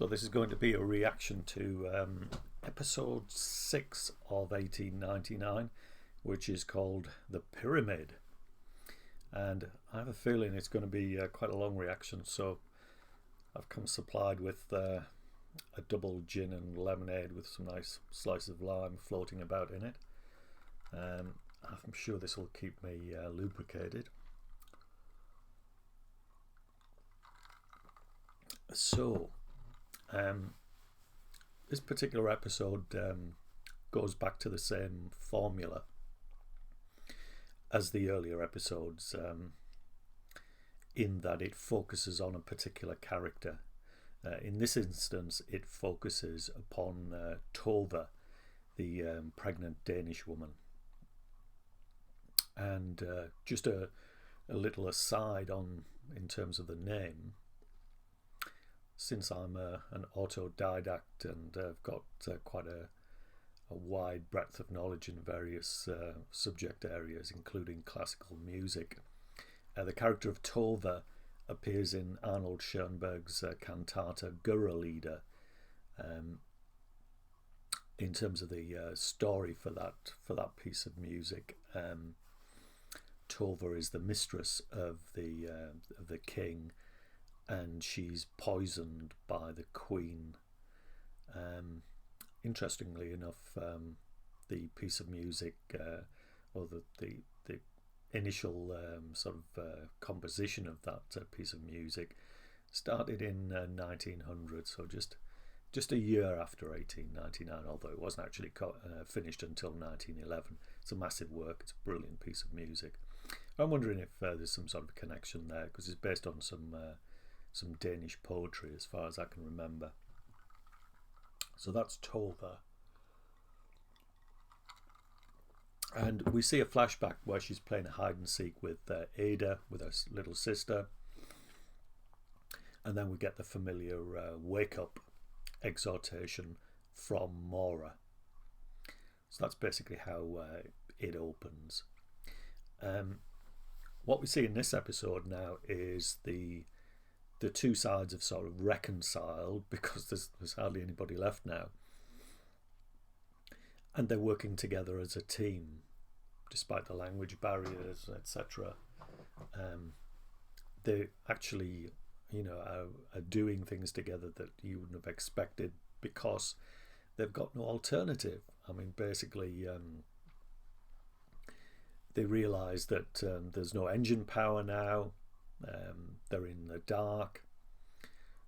So this is going to be a reaction to episode 6 of 1899, which is called The Pyramid. And I have a feeling it's going to be quite a long reaction, so I've come supplied with a double gin and lemonade with some nice slices of lime floating about in it. I'm sure this will keep me lubricated. So, this particular episode goes back to the same formula as the earlier episodes, in that it focuses on a particular character. In this instance, it focuses upon Tove, the pregnant Danish woman. And just a little aside in terms of the name. Since I'm an autodidact and I've got quite a wide breadth of knowledge in various subject areas, including classical music, the character of Tove appears in Arnold Schoenberg's cantata Gurrelieder. In terms of the story for that piece of music, Tove is the mistress of the king, and she's poisoned by the queen. Interestingly enough, the piece of music, or the initial composition of that piece of music started in 1900, so just a year after 1899, although it wasn't actually finished until 1911. It's a massive work. It's a brilliant piece of music. I'm wondering if there's some sort of connection there, because it's based on some Danish poetry as far as I can remember. So that's Tove. And we see a flashback where she's playing hide and seek with Ada, with her little sister. And then we get the familiar wake up exhortation from Mora. So that's basically how it opens. What we see in this episode now is the two sides have sort of reconciled, because there's hardly anybody left now, and they're working together as a team despite the language barriers, etc. They actually are doing things together that you wouldn't have expected, because they've got no alternative. I mean, basically they realize that there's no engine power now. They're in the dark,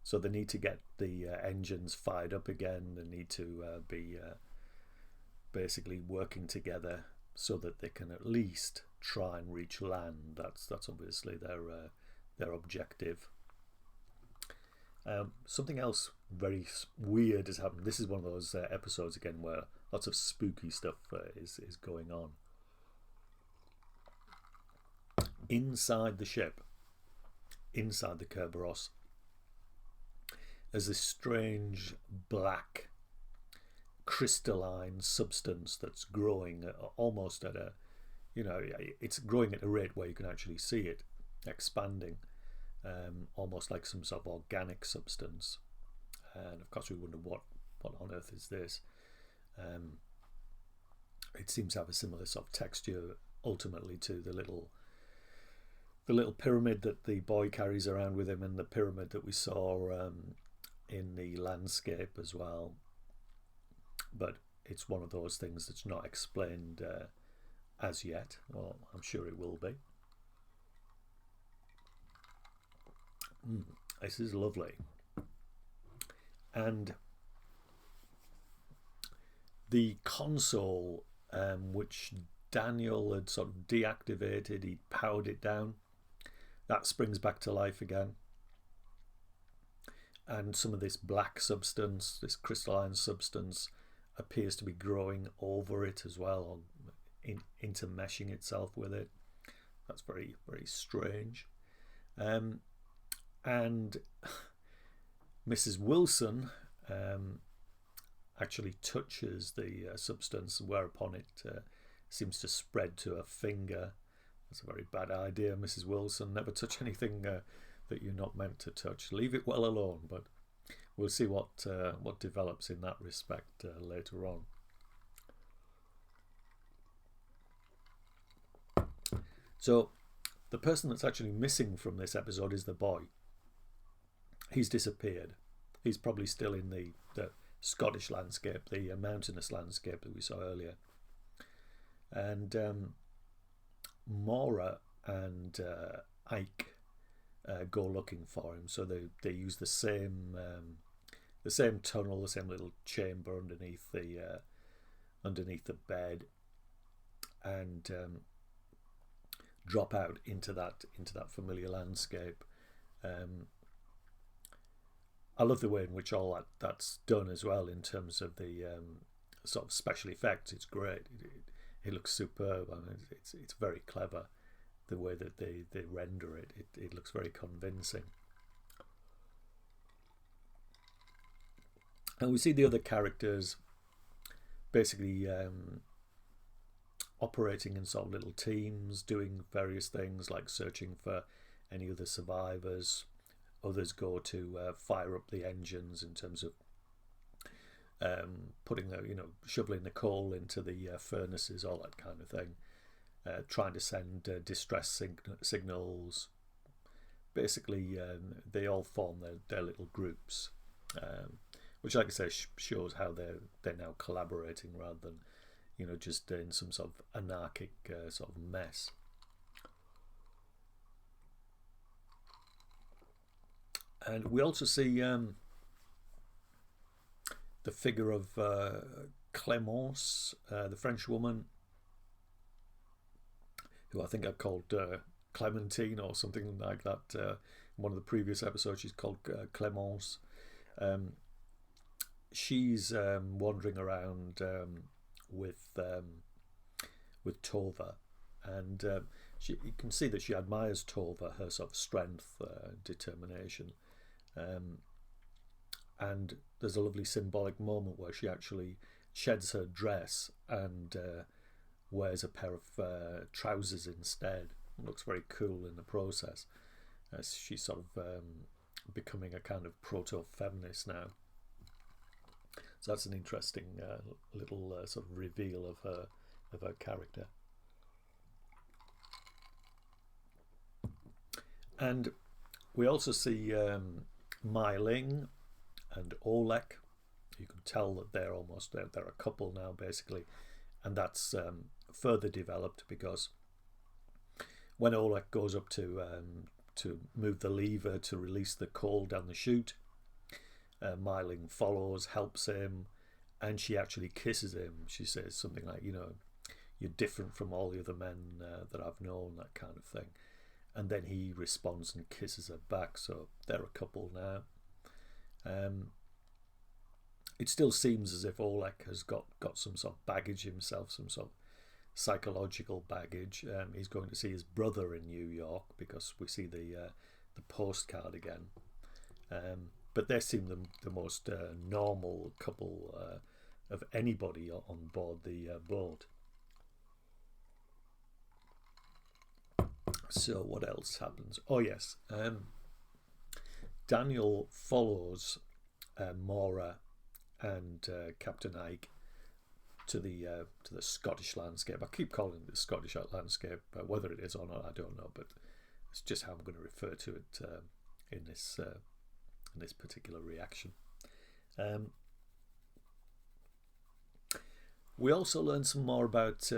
so they need to get the engines fired up again. They need to be basically working together so that they can at least try and reach land. That's obviously their objective. Something else very weird has happened. This is one of those episodes again where lots of spooky stuff is going on. Inside the ship, inside the Kerberos, there's this strange black crystalline substance that's growing almost at it's growing at a rate where you can actually see it expanding, almost like some sort of organic substance. And of course we wonder what on earth is this. It seems to have a similar sort of texture ultimately to the little pyramid that the boy carries around with him, and the pyramid that we saw in the landscape as well. But it's one of those things that's not explained as yet. Well, I'm sure it will be. This is lovely. And the console, which Daniel had sort of deactivated, he powered it down, that springs back to life again. And some of this black substance, this crystalline substance, appears to be growing over it as well, or intermeshing itself with it. That's very, very strange. And Mrs. Wilson actually touches the substance, whereupon it seems to spread to her finger. That's a very bad idea, Mrs. Wilson. Never touch anything that you're not meant to touch. Leave it well alone. But we'll see what develops in that respect later on. So the person that's actually missing from this episode is the boy. He's disappeared. He's probably still in the Scottish landscape, the mountainous landscape that we saw earlier. And Maura and Ike go looking for him. So they use the same tunnel, the same little chamber underneath the bed, and drop out into that familiar landscape. I love the way in which all that's done as well in terms of the sort of special effects. It's great. It looks superb. I mean, it's very clever the way that they render it. It looks very convincing. And we see the other characters basically operating in sort of little teams, doing various things like searching for any other survivors. Others go to fire up the engines in terms of putting shoveling the coal into the furnaces, all that kind of thing. Trying to send distress signals. Basically, they all form their little groups, which, like I say, shows how they're now collaborating rather than just in some sort of anarchic sort of mess. And we also see the figure of Clémence, the French woman, who I think I called Clementine or something like that. In one of the previous episodes, she's called Clémence. She's wandering around with Tova, and you can see that she admires Tova, her sort of strength, determination. And there's a lovely symbolic moment where she actually sheds her dress and wears a pair of trousers instead. It looks very cool in the process, as she's sort of becoming a kind of proto-feminist now. So that's an interesting little sort of reveal of her character. And we also see Mai Ling and Oleg. You can tell that they're a couple now, basically, and that's further developed because when Oleg goes up to move the lever to release the coal down the chute, Mai Ling follows, helps him, and she actually kisses him. She says something like, you're different from all the other men that I've known, that kind of thing. And then he responds and kisses her back. So they're a couple now. It still seems as if Oleg has got some sort of baggage himself, some sort of psychological baggage. He's going to see his brother in New York because we see the postcard again. But they seem the most normal couple of anybody on board the boat. So what else happens? Oh yes, Daniel follows Maura and Captain Ike to the Scottish landscape. I keep calling it the Scottish landscape, whether it is or not, I don't know, but it's just how I'm going to refer to it in this particular reaction. We also learn some more about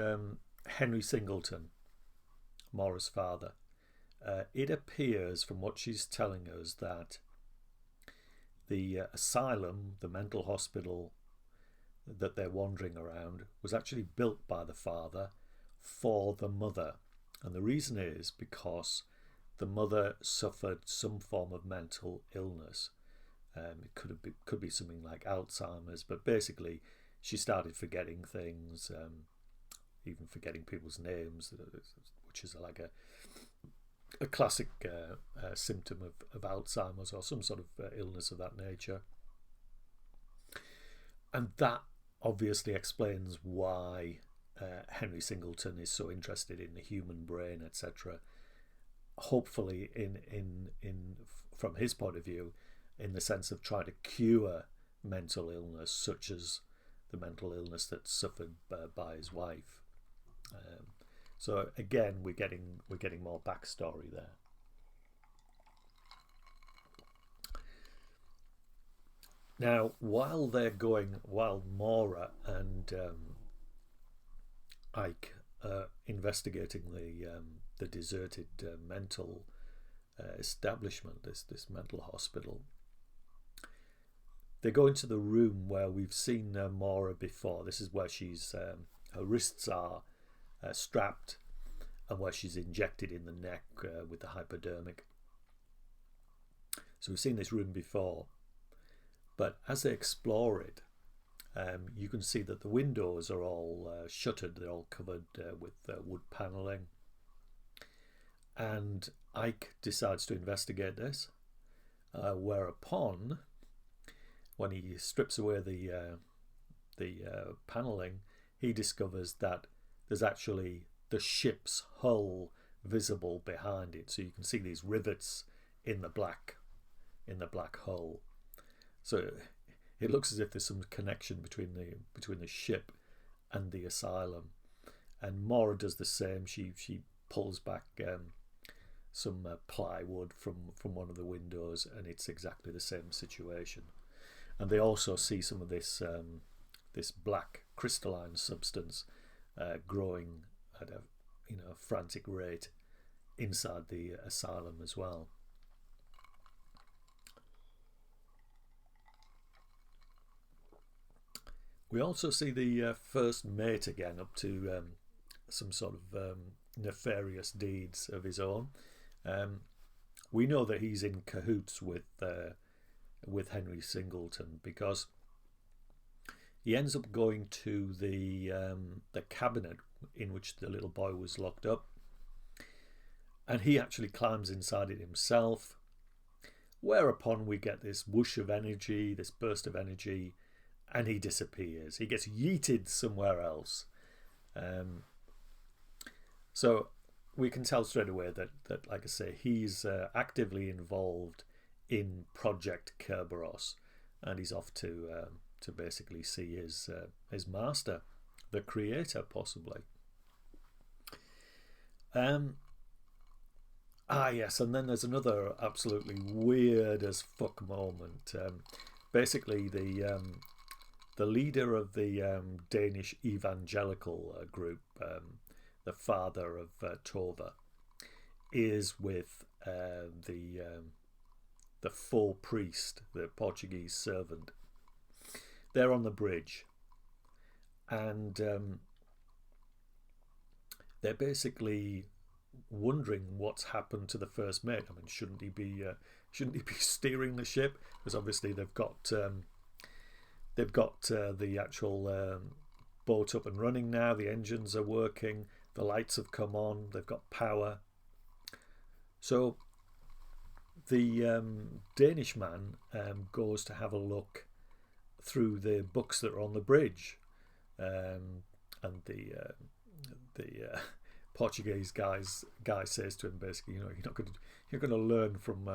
Henry Singleton, Maura's father. It appears from what she's telling us that the asylum, the mental hospital that they're wandering around, was actually built by the father for the mother. And the reason is because the mother suffered some form of mental illness. It could be something like Alzheimer's, but basically she started forgetting things, even forgetting people's names, which is like a classic symptom of Alzheimer's or some sort of illness of that nature. And that obviously explains why Henry Singleton is so interested in the human brain, etc. Hopefully, in from his point of view, in the sense of trying to cure mental illness, such as the mental illness that's suffered by his wife. So again, we're getting more backstory there. Now, while Maura and Ike are investigating the deserted mental establishment, this mental hospital, they go into the room where we've seen Maura before. This is where she's her wrists are strapped, and where she's injected in the neck with the hypodermic. So we've seen this room before, but as they explore it, you can see that the windows are all shuttered. They're all covered with wood panelling. And Ike decides to investigate this, whereupon, when he strips away the panelling, he discovers that there's actually the ship's hull visible behind it. So you can see these rivets in the black hull. So it looks as if there's some connection between the ship and the asylum. And Maura does the same. She pulls back some plywood from one of the windows, and it's exactly the same situation. And they also see some of this this black crystalline substance growing at a frantic rate inside the asylum as well. We also see the first mate again up to some sort of nefarious deeds of his own. We know that he's in cahoots with Henry Singleton, because he ends up going to the cabinet in which the little boy was locked up, and he actually climbs inside it himself, whereupon we get this whoosh of energy, this burst of energy, and he disappears. He gets yeeted somewhere else. So we can tell straight away that like I say, he's actively involved in Project Kerberos, and he's off to basically see his master, the creator, possibly. Yes, and then there's another absolutely weird as fuck moment. Basically, the leader of the Danish evangelical group, the father of Tova, is with the faux priest, the Portuguese servant. They're on the bridge, and they're basically wondering what's happened to the first mate. I mean, shouldn't he be steering the ship? Because obviously they've got the actual boat up and running now. The engines are working. The lights have come on. They've got power. So the Danish man goes to have a look through the books that are on the bridge, and the Portuguese guy says to him basically, you're going to learn from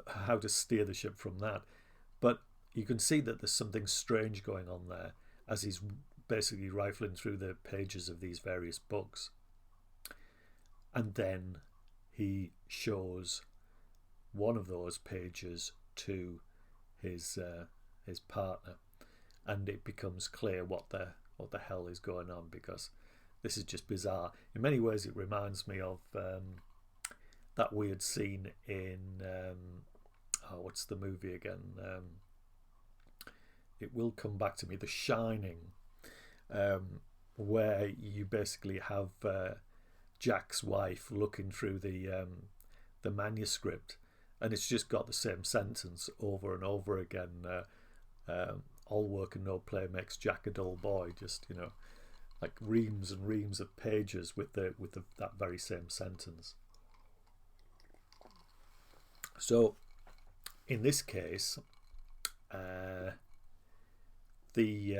how to steer the ship from that. But you can see that there's something strange going on there as he's basically rifling through the pages of these various books. And then he shows one of those pages to his partner, and it becomes clear what the hell is going on, because this is just bizarre. In many ways it reminds me of that weird scene in what's the movie again? It will come back to me. The Shining, where you basically have Jack's wife looking through the manuscript, and it's just got the same sentence over and over again. All work and no play makes Jack a dull boy. Just like reams and reams of pages with that very same sentence. So in this case, the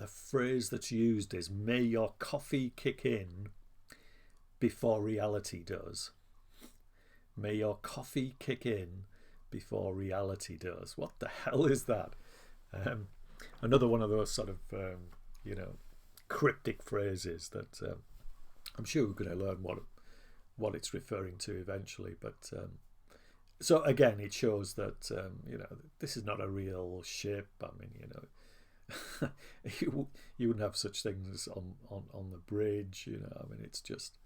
phrase that's used is "May your coffee kick in before reality does." May your coffee kick in before reality does. What the hell is that? Another one of those sort of cryptic phrases that I'm sure we're going to learn what it's referring to eventually. But so again, it shows that this is not a real ship. I mean, you wouldn't have such things on the bridge. I mean, it's just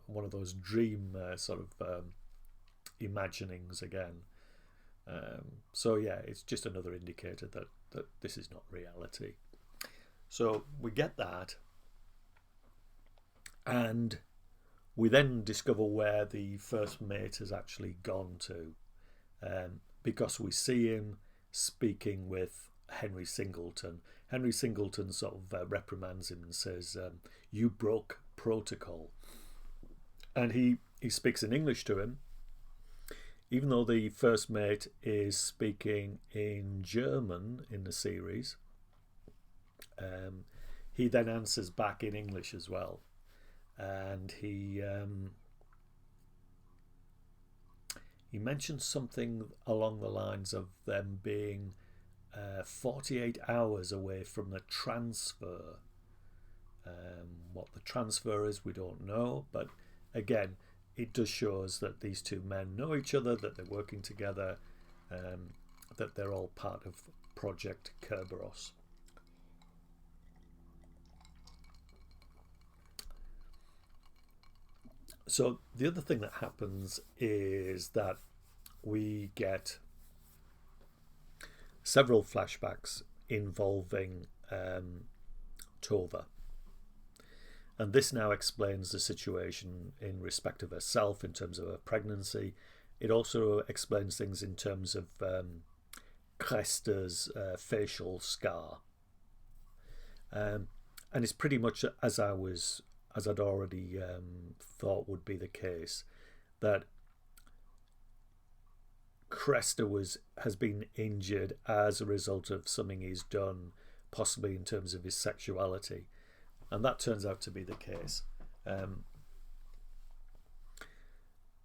one of those dream sort of imaginings again. So yeah, it's just another indicator that this is not reality. So we get that, and we then discover where the first mate has actually gone to, because we see him speaking with Henry Singleton. Henry Singleton sort of reprimands him and says, "You broke protocol," and he speaks in English to him, even though the first mate is speaking in German in the series. He then answers back in English as well, and he mentions something along the lines of them being 48 hours away from the transfer. What the transfer is, we don't know, but again, it does show us that these two men know each other, that they're working together, that they're all part of Project Kerberos. So the other thing that happens is that we get several flashbacks involving Tova. And this now explains the situation in respect of herself in terms of her pregnancy. It also explains things in terms of Cresta's facial scar. And it's pretty much as I'd already thought would be the case, that Cresta has been injured as a result of something he's done, possibly in terms of his sexuality. And that turns out to be the case.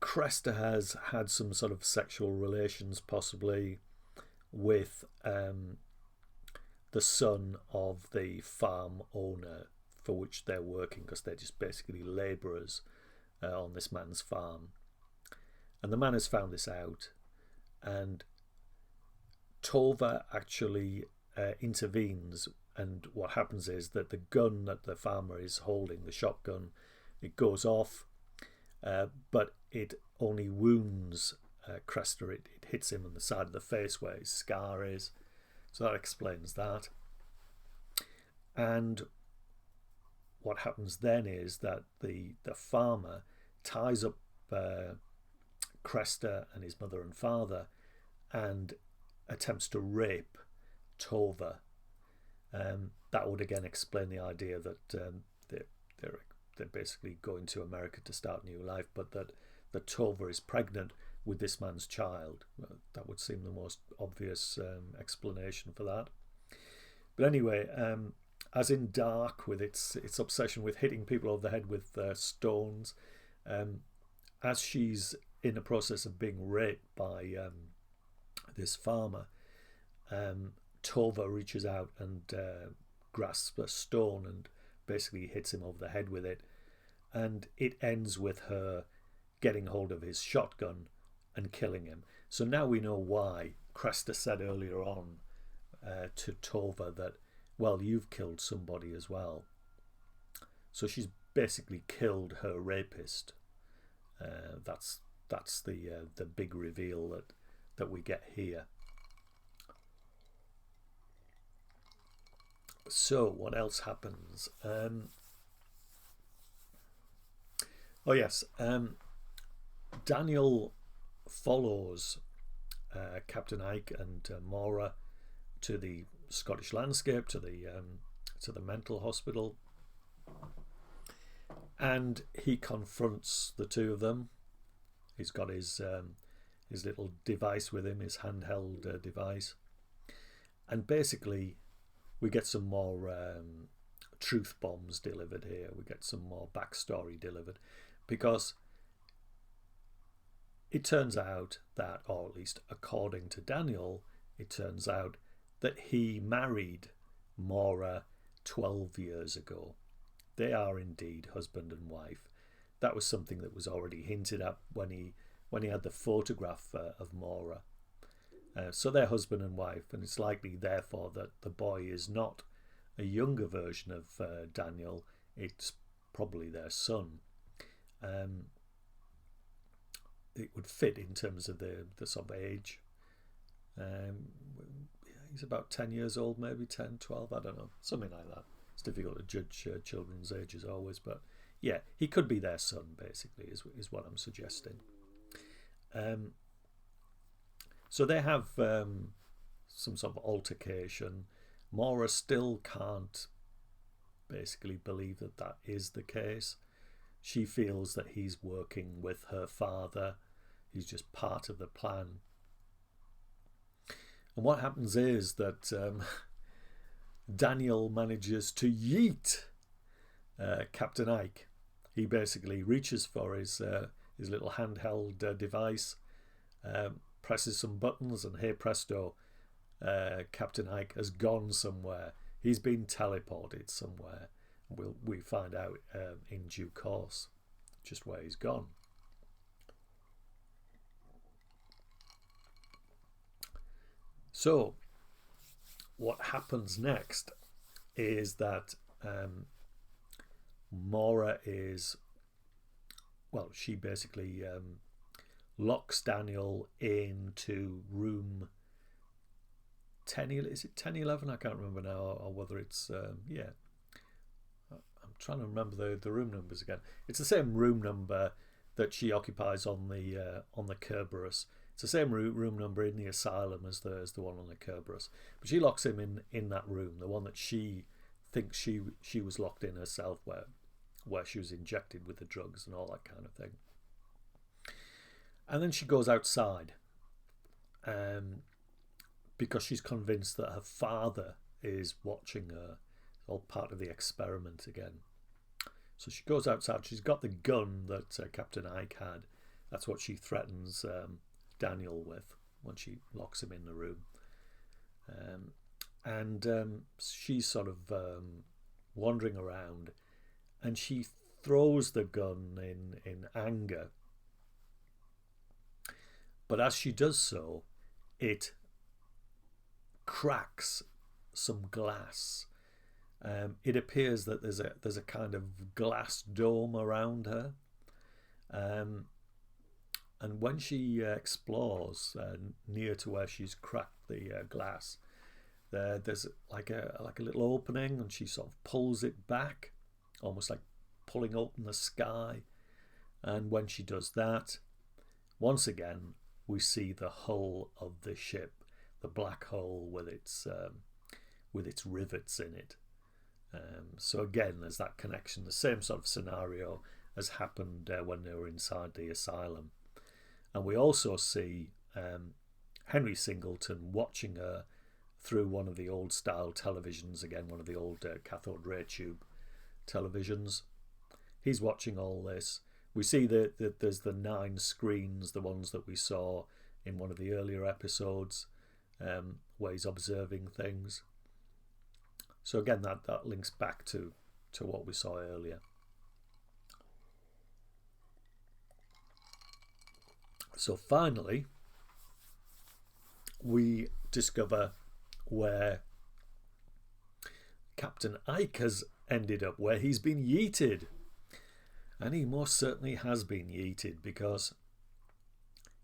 Cresta has had some sort of sexual relations, possibly, with the son of the farm owner for which they're working, because they're just basically labourers on this man's farm. And the man has found this out, and Tova actually intervenes. And what happens is that the gun that the farmer is holding, the shotgun, it goes off, but it only wounds Cresta. It hits him on the side of the face where his scar is. So that explains that. And what happens then is that the farmer ties up Cresta and his mother and father and attempts to rape Tova. That would again explain the idea that they're basically going to America to start a new life, but that Tova is pregnant with this man's child. That would seem the most obvious explanation for that. But anyway, as in Dark, with its obsession with hitting people over the head with stones, as she's in the process of being raped by this farmer, Tova reaches out and grasps a stone and basically hits him over the head with it, and it ends with her getting hold of his shotgun and killing him. So now we know why Cresta said earlier on to Tova that, well, you've killed somebody as well. So she's basically killed her rapist. That's the big reveal that we get here. So what else happens? Daniel follows Captain Ike and Maura to the Scottish landscape, to the mental hospital, and he confronts the two of them. He's got his little device with him, his handheld device, and basically we get some more truth bombs delivered here. We get some more backstory delivered, because it turns out that, or at least according to Daniel, it turns out that he married Maura 12 years ago. They are indeed husband and wife. That was something that was already hinted at when he had the photograph of Maura. So they're husband and wife, and it's likely, therefore, that the boy is not a younger version of Daniel. It's probably their son. It would fit in terms of the sort of age. He's about 10 years old, maybe 10, 12, I don't know, something like that. It's difficult to judge children's ages always, but yeah, he could be their son, basically, is what I'm suggesting. So they have some sort of altercation. Maura still can't basically believe that that is the case. She feels that he's working with her father. He's just part of the plan. And what happens is that Daniel manages to yeet Captain Ike. He basically reaches for his little handheld device, presses some buttons, and hey presto, Captain Ike has gone somewhere. He's been teleported somewhere. We find out in due course just where he's gone. So what happens next is that Maura she basically locks Daniel into room 10. Is it 1011? I can't remember now, or whether it's I'm trying to remember the room numbers again. It's the same room number that she occupies on the Kerberos. It's the same room number in the asylum as the one on the Kerberos. But she locks him in that room, the one that she thinks she was locked in herself, where she was injected with the drugs and all that kind of thing. And then she goes outside because she's convinced that her father is watching her. It's all part of the experiment again. So she goes outside. She's got the gun that Captain Ike had. That's what she threatens Daniel with when she locks him in the room. She's sort of wandering around, and she throws the gun in anger. But as she does so, it cracks some glass. It appears that there's a kind of glass dome around her. And when she explores near to where she's cracked the glass, there's like a little opening, and she sort of pulls it back, almost like pulling open the sky. And when she does that, once again, we see the hull of the ship, the black hole with its rivets in it. So again, there's that connection, the same sort of scenario as happened when they were inside the asylum. And we also see Henry Singleton watching her through one of the old style televisions, again, one of the old cathode ray tube televisions. He's watching all this. We see that there's the 9 screens, the ones that we saw in one of the earlier episodes, where he's observing things. So again, that links back to what we saw earlier. So finally, we discover where Captain Ike has ended up, where he's been yeeted. And he most certainly has been yeeted, because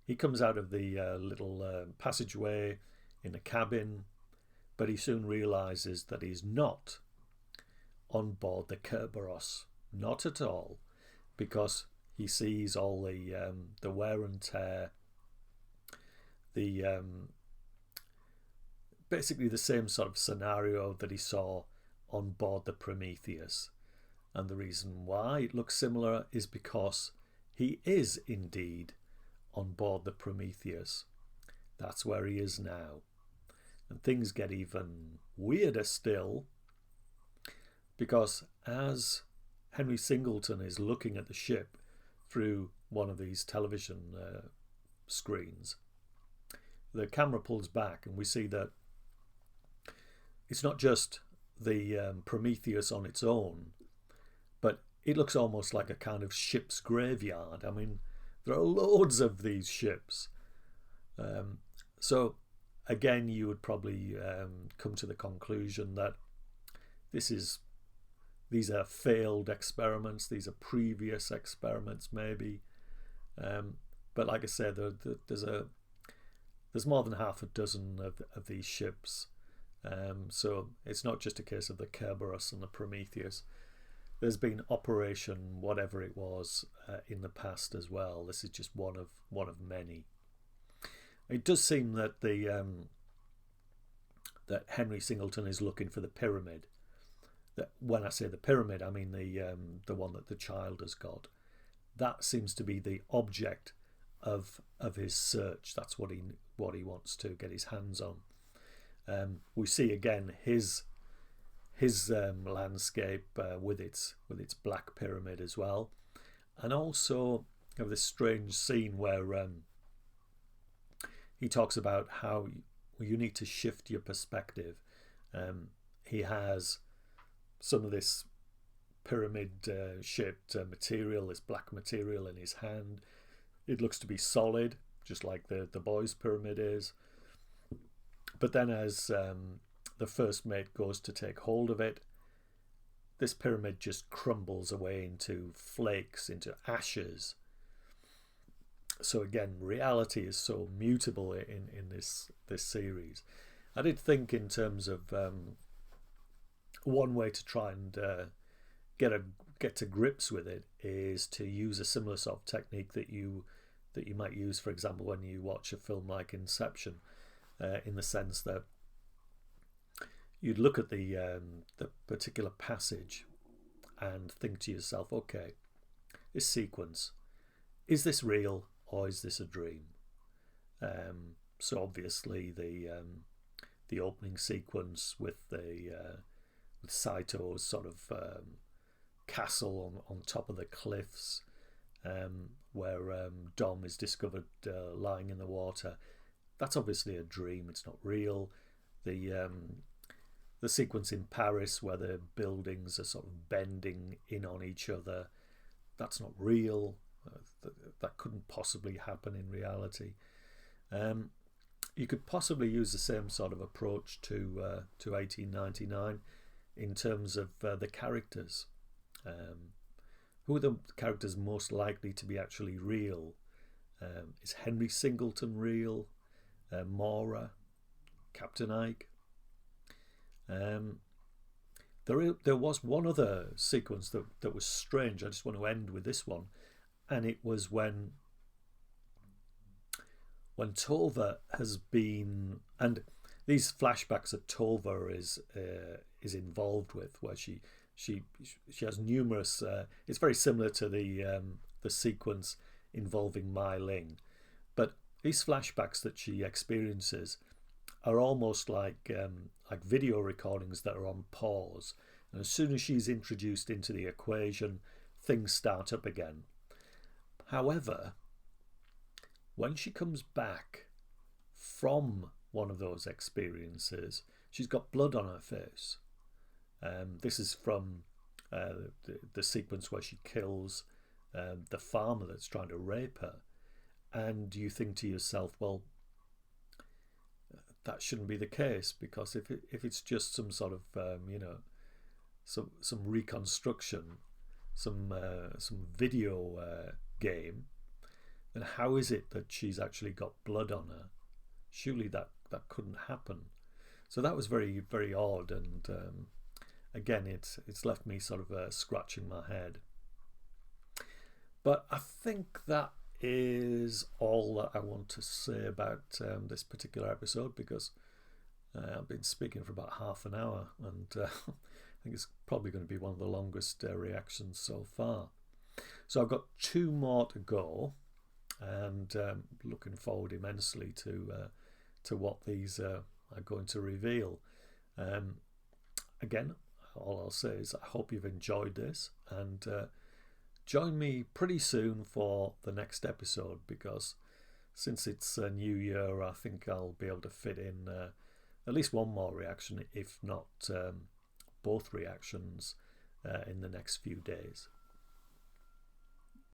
he comes out of the little passageway in the cabin, but he soon realizes that he's not on board the Kerberos, not at all, because he sees all the wear and tear, basically the same sort of scenario that he saw on board the Prometheus. And the reason why it looks similar is because he is indeed on board the Prometheus. That's where he is now. And things get even weirder still, because as Henry Singleton is looking at the ship through one of these television screens, the camera pulls back and we see that it's not just the Prometheus on its own, but it looks almost like a kind of ship's graveyard. I mean, there are loads of these ships. So again, you would probably come to the conclusion that these are failed experiments. These are previous experiments, maybe. But like I said, there's more than half a dozen of these ships. So it's not just a case of the Kerberos and the Prometheus. There's been Operation whatever it was in the past as well. This is just one of many. It does seem that that Henry Singleton is looking for the pyramid. That when I say the pyramid, I mean the one that the child has got. That seems to be the object of his search. That's what he wants to get his hands on. We see again his landscape with its black pyramid as well, and also of this strange scene where he talks about how you need to shift your perspective. He has some of this pyramid shaped material, this black material in his hand. It looks to be solid, just like the boy's pyramid is. But then as the first mate goes to take hold of it, this pyramid just crumbles away into flakes, into ashes. So again, reality is so mutable in this series. I did think in terms of one way to try and get to grips with it is to use a similar sort of technique that you might use, for example, when you watch a film like Inception, in the sense that you'd look at the particular passage and think to yourself, okay, this sequence, is this real or is this a dream? So obviously the opening sequence with with Saito's sort of castle on top of the cliffs, where Dom is discovered lying in the water, that's obviously a dream. It's not real. The sequence in Paris where the buildings are sort of bending in on each other, that's not real. That couldn't possibly happen in reality. You could possibly use the same sort of approach to 1899 in terms of the characters. Who are the characters most likely to be actually real? Is Henry Singleton real? Mora? Captain Ike? There was one other sequence that was strange. I just want to end with this one, and it was when Tova has been, and these flashbacks that Tova is involved with, where she has numerous. It's very similar to the sequence involving Mai Ling, but these flashbacks that she experiences are almost like video recordings that are on pause, and as soon as she's introduced into the equation, things start up again. However, when she comes back from one of those experiences, she's got blood on her face. This is from the sequence where she kills the farmer that's trying to rape her, and you think to yourself, well, that shouldn't be the case, because if it's just some sort of some reconstruction, some video game, then how is it that she's actually got blood on her? Surely that couldn't happen. So that was very, very odd, and again, it's left me sort of scratching my head. But I think that is all that I want to say about this particular episode, because I've been speaking for about half an hour, and I think it's probably going to be one of the longest reactions so far. So I've got 2 more to go, and looking forward immensely to what these are going to reveal. Again, all I'll say is I hope you've enjoyed this, and join me pretty soon for the next episode, because since it's a new year, I think I'll be able to fit in at least one more reaction, if not both reactions, in the next few days.